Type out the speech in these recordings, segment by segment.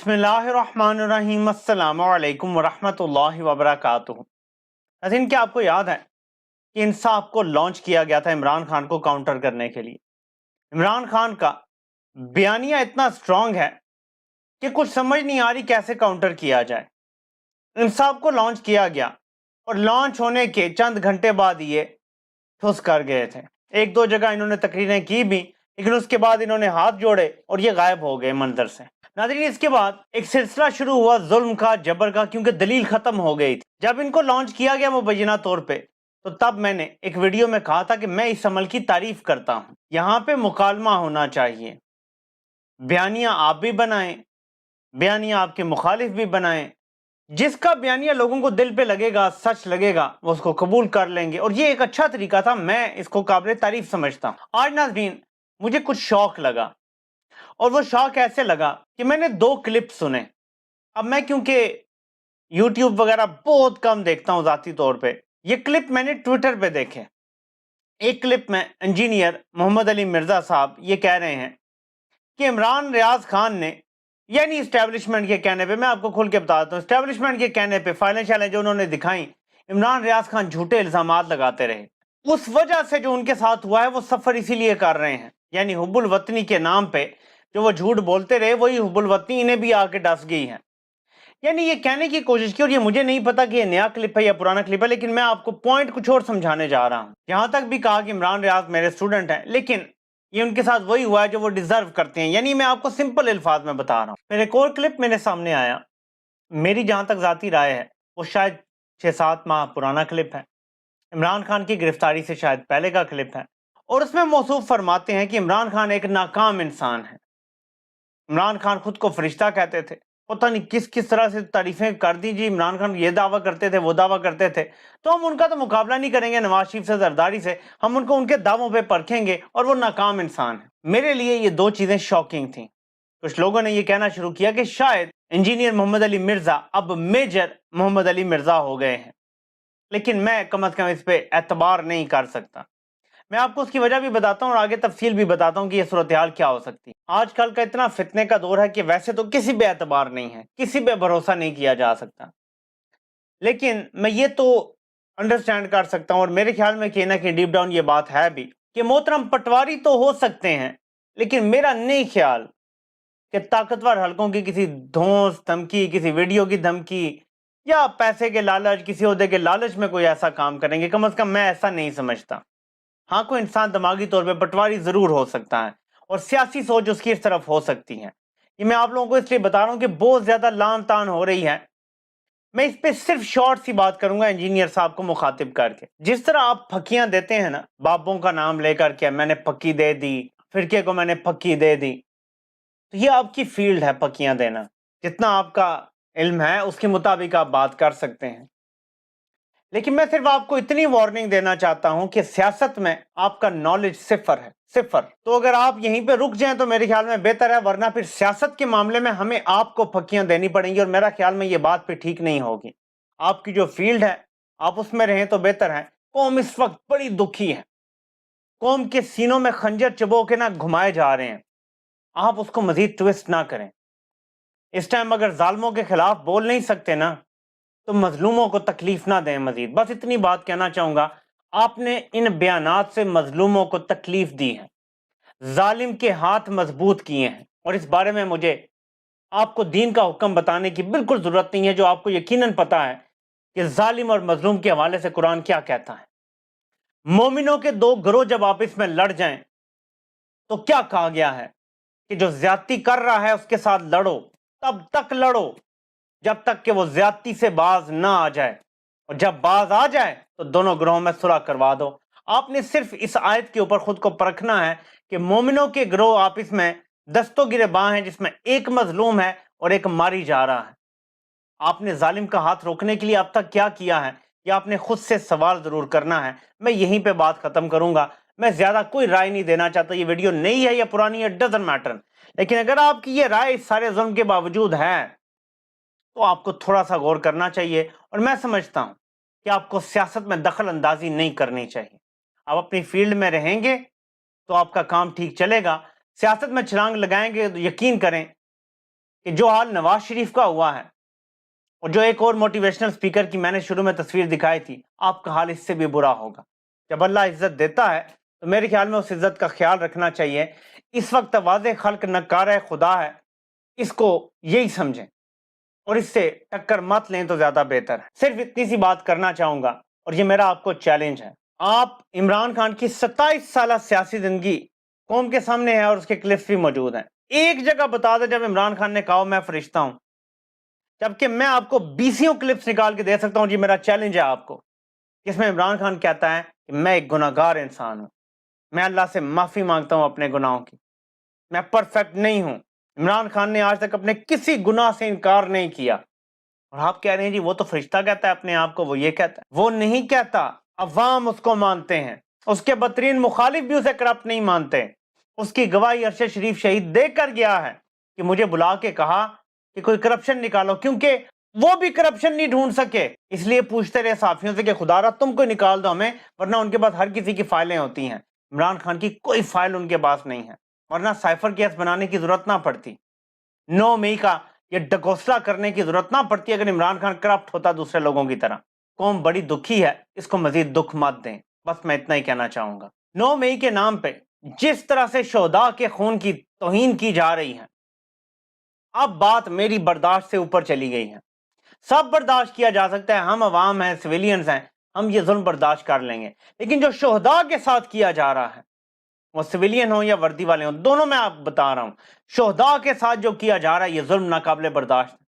بسم اللہ الرحمن الرحیم السلام علیکم ورحمۃ وبرکاتہ۔ ناظرین، کیا آپ کو یاد ہے کہ انصاف کو لانچ کیا گیا تھا عمران خان کو کاؤنٹر کرنے کے لیے؟ عمران خان کا بیانیہ اتنا سٹرونگ ہے کہ کچھ سمجھ نہیں آ رہی کیسے کاؤنٹر کیا جائے۔ انصاف کو لانچ کیا گیا اور لانچ ہونے کے چند گھنٹے بعد یہ ٹھس کر گئے تھے۔ ایک دو جگہ انہوں نے تقریریں کی بھی، لیکن اس کے بعد انہوں نے ہاتھ جوڑے اور یہ غائب ہو گئے منظر سے۔ ناظرین، اس کے بعد ایک سلسلہ شروع ہوا ظلم کا، جبر کا، کیونکہ دلیل ختم ہو گئی تھی۔ جب ان کو لانچ کیا گیا مبینہ طور پہ، تو تب میں نے ایک ویڈیو میں کہا تھا کہ میں اس عمل کی تعریف کرتا ہوں۔ یہاں پہ مکالمہ ہونا چاہیے، بیانیہ آپ بھی بنائیں، بیانیہ آپ کے مخالف بھی بنائیں، جس کا بیانیہ لوگوں کو دل پہ لگے گا، سچ لگے گا، وہ اس کو قبول کر لیں گے، اور یہ ایک اچھا طریقہ تھا، میں اس کو قابل تعریف سمجھتا ہوں۔ آج ناظرین مجھے کچھ شوق لگا، اور وہ شوق ایسے لگا کہ میں نے 2 کلپ سنے۔ اب میں کیونکہ یوٹیوب وغیرہ بہت کم دیکھتا ہوں ذاتی طور پہ، یہ کلپ میں نے ٹویٹر پہ دیکھے۔ ایک کلپ میں انجینئر محمد علی مرزا صاحب یہ کہہ رہے ہیں کہ عمران ریاض خان نے، یعنی اسٹیبلشمنٹ کے کہنے پہ، میں آپ کو کھل کے بتا دیتا ہوں، اسٹیبلشمنٹ کے کہنے پہ فائلیں شائلیں جو انہوں نے دکھائیں، عمران ریاض خان جھوٹے الزامات لگاتے رہے۔ اس وجہ سے جو ان کے ساتھ ہوا ہے، وہ سفر اسی لیے کر رہے ہیں، یعنی حب الوطنی کے نام پہ جو وہ جھوٹ بولتے رہے، وہی حب الوطنی انہیں بھی آ کے ڈس گئی ہے۔ یعنی یہ کہنے کی کوشش کی، اور یہ مجھے نہیں پتا کہ یہ نیا کلپ ہے یا پرانا کلپ ہے، لیکن میں آپ کو پوائنٹ کچھ اور سمجھانے جا رہا ہوں۔ یہاں تک بھی کہا کہ عمران ریاض میرے اسٹوڈنٹ ہیں، لیکن یہ ان کے ساتھ وہی ہوا ہے جو وہ ڈیزرو کرتے ہیں، یعنی میں آپ کو سمپل الفاظ میں بتا رہا ہوں۔ پھر ایک اور کلپ میرے سامنے آیا، میری جہاں تک ذاتی رائے ہے وہ شاید 6-7 ماہ پرانا کلپ ہے، عمران خان کی گرفتاری سے شاید پہلے کا کلپ ہے، اور اس میں موصوف فرماتے ہیں کہ عمران خان ایک ناکام انسان ہے۔ عمران خان خود کو فرشتہ کہتے تھے، پتہ نہیں کس کس طرح سے تعریفیں کر دی جی، عمران خان یہ دعویٰ کرتے تھے، وہ دعویٰ کرتے تھے، تو ہم ان کا تو مقابلہ نہیں کریں گے نواز شریف سے، زرداری سے، ہم ان کو ان کے دعووں پہ پرکھیں گے، اور وہ ناکام انسان ہے۔ میرے لیے یہ 2 چیزیں شاکنگ تھیں۔ کچھ لوگوں نے یہ کہنا شروع کیا کہ شاید انجینئر محمد علی مرزا اب میجر محمد علی مرزا ہو گئے ہیں، لیکن میں کم از کم اس پہ اعتبار نہیں کر سکتا۔ میں آپ کو اس کی وجہ بھی بتاتا ہوں اور آگے تفصیل بھی بتاتا ہوں کہ یہ صورتحال کیا ہو سکتی ہے۔ آج کل کا اتنا فتنے کا دور ہے کہ ویسے تو کسی پہ اعتبار نہیں ہے، کسی پہ بھروسہ نہیں کیا جا سکتا، لیکن میں یہ تو انڈرسٹینڈ کر سکتا ہوں، اور میرے خیال میں کہ نہ کہ ڈیپ ڈاؤن یہ بات ہے بھی، کہ محترم پٹواری تو ہو سکتے ہیں، لیکن میرا نہیں خیال کہ طاقتور حلقوں کی کسی دھونس دھمکی، کسی ویڈیو کی دھمکی، یا پیسے کے لالچ، کسی عہدے کے لالچ میں کوئی ایسا کام کریں گے۔ کم از کم میں ایسا نہیں سمجھتا۔ ہاں، کوئی انسان دماغی طور پہ پٹواری ضرور ہو سکتا ہے، اور سیاسی سوچ اس کی اس طرف ہو سکتی ہے۔ یہ میں آپ لوگوں کو اس لیے بتا رہا ہوں کہ بہت زیادہ لان تان ہو رہی ہے۔ میں اس پہ صرف شارٹ سی بات کروں گا انجینئر صاحب کو مخاطب کر کے۔ جس طرح آپ پھکیاں دیتے ہیں نا، بابوں کا نام لے کر کے، میں نے پھکی دے دی، فرقے کو میں نے پھکی دے دی، تو یہ آپ کی فیلڈ ہے پھکیاں دینا، جتنا آپ کا علم ہے اس کے مطابق آپ بات کر سکتے ہیں، لیکن میں صرف آپ کو اتنی وارننگ دینا چاہتا ہوں کہ سیاست میں آپ کا نالج صفر ہے، صفر۔ تو اگر آپ یہیں پہ رک جائیں تو میرے خیال میں بہتر ہے، ورنہ پھر سیاست کے معاملے میں ہمیں آپ کو پھکیاں دینی پڑیں گی، اور میرا خیال میں یہ بات پہ ٹھیک نہیں ہوگی۔ آپ کی جو فیلڈ ہے آپ اس میں رہیں تو بہتر ہے۔ قوم اس وقت بڑی دکھی ہے، قوم کے سینوں میں خنجر چبو کے نہ گھمائے جا رہے ہیں، آپ اس کو مزید ٹویسٹ نہ کریں۔ اس ٹائم اگر ظالموں کے خلاف بول نہیں سکتے نا، تو مظلوموں کو تکلیف نہ دیں مزید۔ بس اتنی بات کہنا چاہوں گا، آپ نے ان بیانات سے مظلوموں کو تکلیف دی ہے، ظالم کے ہاتھ مضبوط کیے ہیں، اور اس بارے میں مجھے آپ کو دین کا حکم بتانے کی بالکل ضرورت نہیں ہے، جو آپ کو یقیناً پتا ہے کہ ظالم اور مظلوم کے حوالے سے قرآن کیا کہتا ہے۔ مومنوں کے 2 گروہ جب آپس میں لڑ جائیں تو کیا کہا گیا ہے کہ جو زیادتی کر رہا ہے اس کے ساتھ لڑو، تب تک لڑو جب تک کہ وہ زیادتی سے باز نہ آ جائے، اور جب باز آ جائے تو دونوں گروہوں میں صلح کروا دو۔ آپ نے صرف اس آیت کے اوپر خود کو پرکھنا ہے کہ مومنوں کے گروہ آپس میں دستوں گریباں ہیں، جس میں ایک مظلوم ہے اور ایک ماری جا رہا ہے۔ آپ نے ظالم کا ہاتھ روکنے کے لیے اب تک کیا کیا ہے، یہ آپ نے خود سے سوال ضرور کرنا ہے۔ میں یہیں پہ بات ختم کروں گا، میں زیادہ کوئی رائے نہیں دینا چاہتا، یہ ویڈیو نئی ہے یا پرانی ہے ڈزنٹ میٹر، لیکن اگر آپ کی یہ رائے اس سارے ظلم کے باوجود ہے تو آپ کو تھوڑا سا غور کرنا چاہیے، اور میں سمجھتا ہوں کہ آپ کو سیاست میں دخل اندازی نہیں کرنی چاہیے۔ آپ اپنی فیلڈ میں رہیں گے تو آپ کا کام ٹھیک چلے گا، سیاست میں چھلانگ لگائیں گے تو یقین کریں کہ جو حال نواز شریف کا ہوا ہے اور جو ایک اور موٹیویشنل سپیکر کی میں نے شروع میں تصویر دکھائی تھی، آپ کا حال اس سے بھی برا ہوگا۔ جب اللہ عزت دیتا ہے تو میرے خیال میں اس عزت کا خیال رکھنا چاہیے۔ اس وقت واضح خلق نکارہ خدا ہے، اس کو یہی سمجھیں اور اس سے ٹکر مت لیں تو زیادہ بہتر ہے۔ صرف اتنی سی بات کرنا چاہوں گا اور یہ میرا آپ کو چیلنج ہے۔ آپ عمران خان کی 27 سالہ سیاسی زندگی قوم کے سامنے ہے اور اس کے کلپس بھی موجود ہیں۔ ایک جگہ بتا دیں جب عمران خان نے کہا میں فرشتہ ہوں، جبکہ میں آپ کو 20 کلپس نکال کے دے سکتا ہوں۔ یہ میرا چیلنج ہے آپ کو، جس میں عمران خان کہتا ہے کہ میں ایک گناہگار انسان ہوں، میں اللہ سے معافی مانگتا ہوں اپنے گناہوں کی، میں پرفیکٹ نہیں ہوں۔ عمران خان نے آج تک اپنے کسی گناہ سے انکار نہیں کیا، اور آپ کہہ رہے ہیں جی وہ تو فرشتہ کہتا ہے اپنے آپ کو، وہ یہ کہتا ہے۔ وہ نہیں کہتا، عوام اس کو مانتے ہیں، اس کے بدترین مخالف بھی اسے کرپٹ نہیں مانتے۔ اس کی گواہی عرش شریف شہید دے کر گیا ہے کہ مجھے بلا کے کہا کہ کوئی کرپشن نکالو، کیونکہ وہ بھی کرپشن نہیں ڈھونڈ سکے، اس لیے پوچھتے رہے صحافیوں سے کہ خدا را تم کو نکال دو ہمیں، ورنہ ان کے پاس ہر کسی کی فائلیں ہوتی ہیں۔ عمران خان کی کوئی فائل ان کے پاس نہیں ہے، ورنہ سائفر کیس بنانے کی ضرورت نہ پڑتی، 9 مئی کا یہ ڈگوسلا کرنے کی ضرورت نہ پڑتی اگر عمران خان کرپٹ ہوتا دوسرے لوگوں کی طرح۔ قوم بڑی دکھی ہے، اس کو مزید دکھ مت دیں، بس میں اتنا ہی کہنا چاہوں گا۔ 9 مئی کے نام پہ جس طرح سے شہداء کے خون کی توہین کی جا رہی ہے، اب بات میری برداشت سے اوپر چلی گئی ہے۔ سب برداشت کیا جا سکتا ہے، ہم عوام ہیں، سویلینز ہیں، ہم یہ ظلم برداشت کر لیں گے، لیکن جو شہداء کے ساتھ کیا جا رہا ہے، وہ سویلین ہوں یا وردی والے ہوں، دونوں میں آپ بتا رہا ہوں، شہداء کے ساتھ جو کیا جا رہا ہے یہ ظلم ناقابل برداشت ہے۔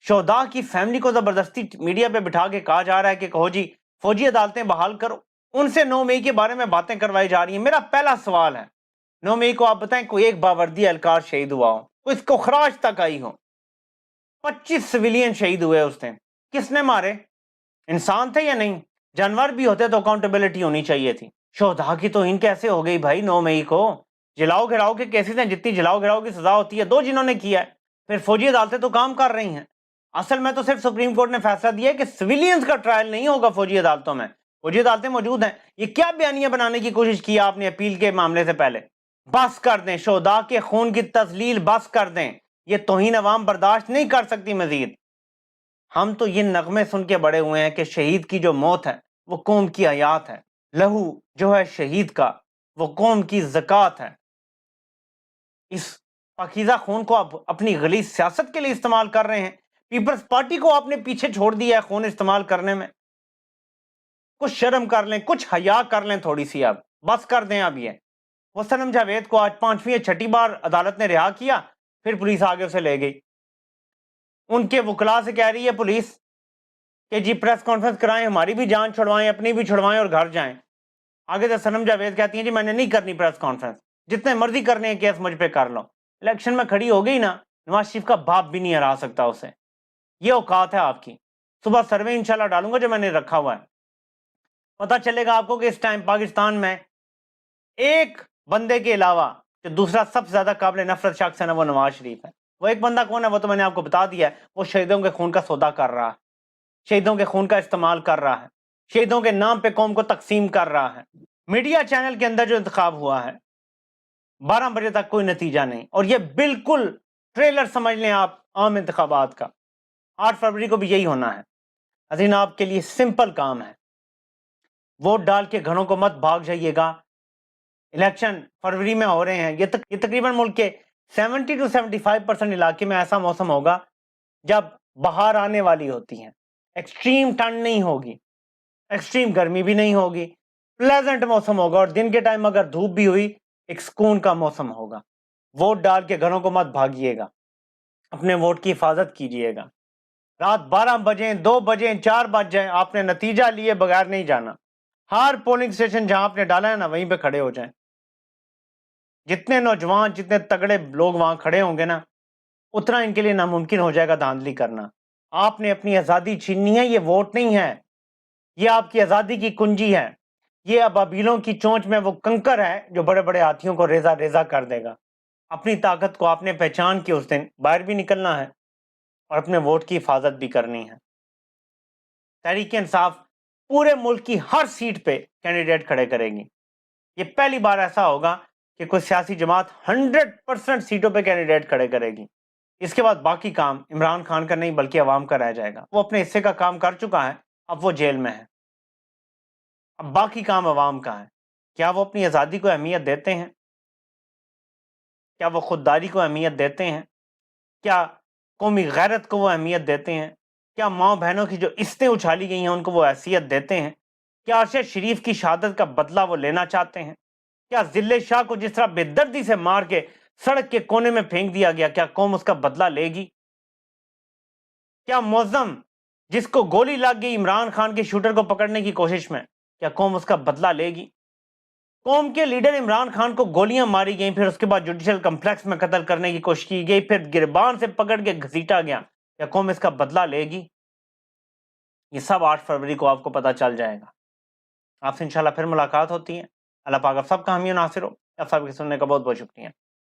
شہداء کی فیملی کو زبردستی میڈیا پہ بٹھا کے کہا جا رہا ہے کہ کہو جی فوجی عدالتیں بحال کرو، ان سے 9 مئی کے بارے میں باتیں کروائی جا رہی ہیں۔ میرا پہلا سوال ہے، 9 مئی کو آپ بتائیں کوئی ایک باوردی اہلکار شہید ہوا ہو، کوئی اس کو خراج تک آئی ہو؟ 25 سویلین شہید ہوئے اس دن، کس نے مارے؟ انسان تھے یا نہیں؟ جانور بھی ہوتے تو اکاؤنٹیبلٹی ہونی چاہیے تھی۔ شہداء کی توہین کیسے ہو گئی بھائی 9 مئی کو؟ جلاؤ گھراؤ کے کیسز ہیں، جتنی جلاؤ گھراؤ کی سزا ہوتی ہے 2 جنہوں نے کیا ہے، پھر فوجی عدالتیں تو کام کر رہی ہیں۔ اصل میں تو صرف سپریم کورٹ نے فیصلہ دیا ہے کہ سویلینز کا ٹرائل نہیں ہوگا فوجی عدالتوں میں، فوجی عدالتیں موجود ہیں۔ یہ کیا بیانیہ بنانے کی کوشش کی آپ نے اپیل کے معاملے سے پہلے؟ بس کر دیں، شہداء کے خون کی تذلیل بس کر دیں، یہ توہین عوام برداشت نہیں کر سکتی مزید۔ ہم تو یہ نغمے سن کے بڑے ہوئے ہیں کہ شہید کی جو موت ہے وہ قوم کی حیات ہے، لہو جو ہے شہید کا وہ قوم کی زکوٰۃ ہے۔ اس پاکیزہ خون کو آپ اپنی غلیظ سیاست کے لیے استعمال کر رہے ہیں۔ پیپلز پارٹی کو آپ نے پیچھے چھوڑ دیا ہے خون استعمال کرنے میں۔ کچھ شرم کر لیں، کچھ حیا کر لیں تھوڑی سی، اب بس کر دیں۔ اب یہ وسلم جاوید کو آج 5ویں یا 6ٹھی بار عدالت نے رہا کیا، پھر پولیس آگے اسے لے گئی۔ ان کے وکلاء سے کہہ رہی ہے پولیس کہ جی پریس کانفرنس کرائیں، ہماری بھی جان چھڑوائیں، اپنی بھی چھڑوائیں اور گھر جائیں۔ آگے سے سنم جاوید کہتی ہیں جی میں نے نہیں کرنی پریس کانفرنس، جتنے مرضی کرنے ہیں کیس مجھ پہ کر لو۔ الیکشن میں کھڑی ہو گئی نا، نواز شریف کا باپ بھی نہیں ہرا سکتا اسے۔ یہ اوقات ہے آپ کی۔ صبح سروے انشاءاللہ ڈالوں گا جو میں نے رکھا ہوا ہے، پتہ چلے گا آپ کو کہ اس ٹائم پاکستان میں ایک بندے کے علاوہ جو دوسرا سب سے زیادہ قابل نفرت شخص ہے نا وہ نواز شریف ہے۔ وہ ایک بندہ کون ہے وہ تو میں نے آپ کو بتا دیا ہے، وہ شہیدوں کے خون کا سودا کر رہا ہے، شہیدوں کے خون کا استعمال کر رہا ہے، شہیدوں کے نام پہ قوم کو تقسیم کر رہا ہے۔ میڈیا چینل کے اندر جو انتخاب ہوا ہے 12 بجے تک کوئی نتیجہ نہیں، اور یہ بالکل ٹریلر سمجھ لیں آپ عام انتخابات کا۔ 8 فروری کو بھی یہی ہونا ہے۔ حسین آپ کے لیے سمپل کام ہے، ووٹ ڈال کے گھروں کو مت بھاگ جائیے گا۔ الیکشن فروری میں ہو رہے ہیں، یہ تقریباً ملک کے 70 to 75% علاقے میں ایسا موسم ہوگا جب بہار آنے والی ہوتی ہے۔ ایکسٹریم ٹھنڈ نہیں ہوگی، ایکسٹریم گرمی بھی نہیں ہوگی، پلیزنٹ موسم ہوگا، اور دن کے ٹائم اگر دھوپ بھی ہوئی ایک سکون کا موسم ہوگا۔ ووٹ ڈال کے گھروں کو مت بھاگیے گا، اپنے ووٹ کی حفاظت کیجیے گا۔ رات 12 بجیں 2 بجیں 4 بج جائیں، آپ نے نتیجہ لیے بغیر نہیں جانا۔ ہر پولنگ سٹیشن جہاں آپ نے ڈالا ہے نا وہیں پہ کھڑے ہو جائیں۔ جتنے نوجوان جتنے تگڑے لوگ وہاں کھڑے ہوں گے نا، اتنا ان کے لیے ناممکن ہو جائے گا دھاندلی کرنا۔ آپ نے اپنی آزادی چھیننی ہے، یہ ووٹ نہیں ہے، یہ آپ کی آزادی کی کنجی ہے، یہ ابابیلوں کی چونچ میں وہ کنکر ہے جو بڑے بڑے ہاتھیوں کو ریزہ ریزہ کر دے گا۔ اپنی طاقت کو آپ نے پہچان کے اس دن باہر بھی نکلنا ہے اور اپنے ووٹ کی حفاظت بھی کرنی ہے۔ تحریک انصاف پورے ملک کی ہر سیٹ پہ کینڈیڈیٹ کھڑے کرے گی۔ یہ پہلی بار ایسا ہوگا کہ کوئی سیاسی جماعت 100% سیٹوں پہ کینڈیڈیٹ کھڑے کرے گی۔ اس کے بعد باقی کام عمران خان کا نہیں بلکہ عوام کا رہ جائے گا. وہ اپنے حصے کا کام کر چکا ہے, اب وہ جیل میں ہے, اب باقی کام عوام کا ہے. کیا وہ اپنی آزادی کو اہمیت دیتے ہیں؟ کیا وہ خودداری کو اہمیت دیتے ہیں؟ کیا قومی غیرت کو وہ اہمیت دیتے ہیں؟ کیا ماں بہنوں کی جو عزتیں اچھالی گئی ہیں ان کو وہ حیثیت دیتے ہیں؟ کیا ارشد شریف کی شہادت کا بدلہ وہ لینا چاہتے ہیں؟ کیا ذلِ شاہ کو جس طرح بے دردی سے مار کے سڑک کے کونے میں پھینک دیا گیا, کیا قوم اس کا بدلہ لے گی؟ کیا معظم جس کو گولی لگ گئی عمران خان کے شوٹر کو پکڑنے کی کوشش میں, کیا قوم اس کا بدلہ لے گی؟ قوم کے لیڈر عمران خان کو گولیاں ماری گئیں, پھر اس کے بعد جوڈیشل کمپلیکس میں قتل کرنے کی کوشش کی گئی, پھر گربان سے پکڑ کے گھسیٹا گیا, کیا قوم اس کا بدلہ لے گی؟ یہ سب 8 فروری کو آپ کو پتہ چل جائے گا. آپ سے انشاءاللہ پھر ملاقات ہوتی ہے. اللہ پاک آپ سب کا حامی و ناصر ہو. آپ سب کے سننے کا بہت بہت شکریہ.